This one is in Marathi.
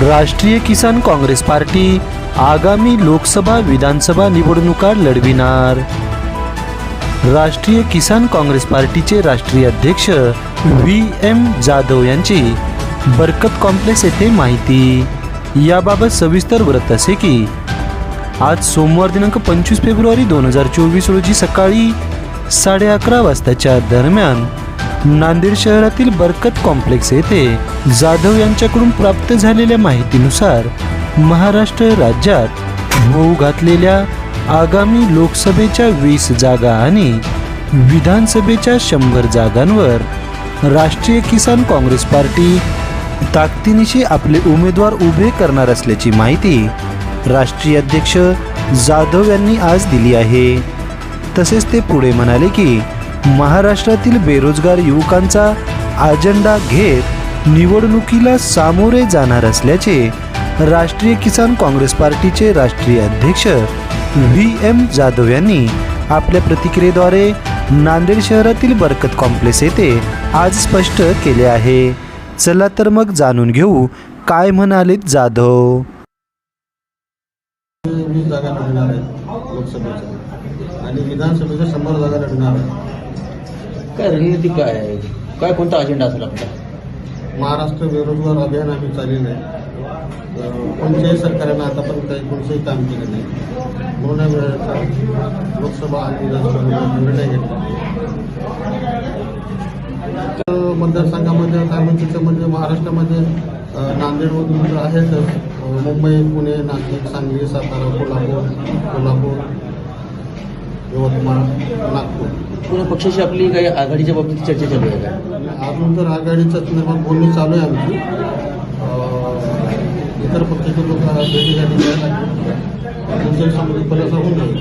राष्ट्रीय किसान काँग्रेस पार्टी आगामी लोकसभा विधानसभा निवडणुका लढविणार। राष्ट्रीय किसान काँग्रेस पार्टीचे राष्ट्रीय अध्यक्ष VM जाधव यांची बरकत कॉम्प्लेक्स येथे माहिती। याबाबत सविस्तर वृत्त असे की आज सोमवार दिनांक 25 फेब्रुवारी 2024 रोजी सकाळी 11:30 वाजताच्या दरम्यान नांदेड शहरातील बरकत कॉम्प्लेक्स येथे जाधव यांच्याकडून प्राप्त झालेल्या माहितीनुसार महाराष्ट्र राज्यात होऊ घातलेल्या आगामी लोकसभेच्या 20 जागा आणि विधानसभेच्या 100 जागांवर राष्ट्रीय किसान काँग्रेस पार्टी ताकदीनिशी आपले उमेदवार उभे करणार असल्याची माहिती राष्ट्रीय अध्यक्ष जाधव यांनी आज दिली आहे। तसेच ते पुढे म्हणाले की महाराष्ट्रातील बेरोजगार युवकांचा अजेंडा घेत निवडणुकीला सामोरे जाणार असल्याचे राष्ट्रीय किसान काँग्रेस पार्टीचे राष्ट्रीय अध्यक्ष VM जाधव यांनी आपल्या प्रतिक्रियेद्वारे नांदेड शहरातील बरकत कॉम्प्लेक्स येथे आज स्पष्ट केले आहे। चला तर मग जाणून घेऊ काय म्हणालेत जाधव। 20 जागा लढणार आहेत लोकसभेच्या आणि विधानसभेच्या 100 जागा लढणार आहेत। काय रणनीती काय आहे, काय कोणता अजेंडा असेल आपला? महाराष्ट्र बेरोजगार अभियान आम्ही चाललेलं आहे। कोणत्याही सरकारनं आतापर्यंत काही कोणतंही काम केलं नाही, म्हणून या वेळेचा लोकसभा आणि विधानसभेचा निर्णय घेतला। मतदारसंघामध्ये काय म्हणते त्यामध्ये महाराष्ट्रामध्ये नांदेडमधून आहेतच, मुंबई, पुणे, नाशिक, सांगली, सातारा, कोल्हापूर, यवतमाळ, नागपूर। पूर्ण पक्षाची आपली काही आघाडीच्या बाबतीत चर्चा चालू आहे का? अजून तर आघाडीच्या संदर्भात बोलणी चालू आहे आमची। इतर पक्षाचे लोक भेटीगाठी करायला समिती पर्यंत होऊन जाईल।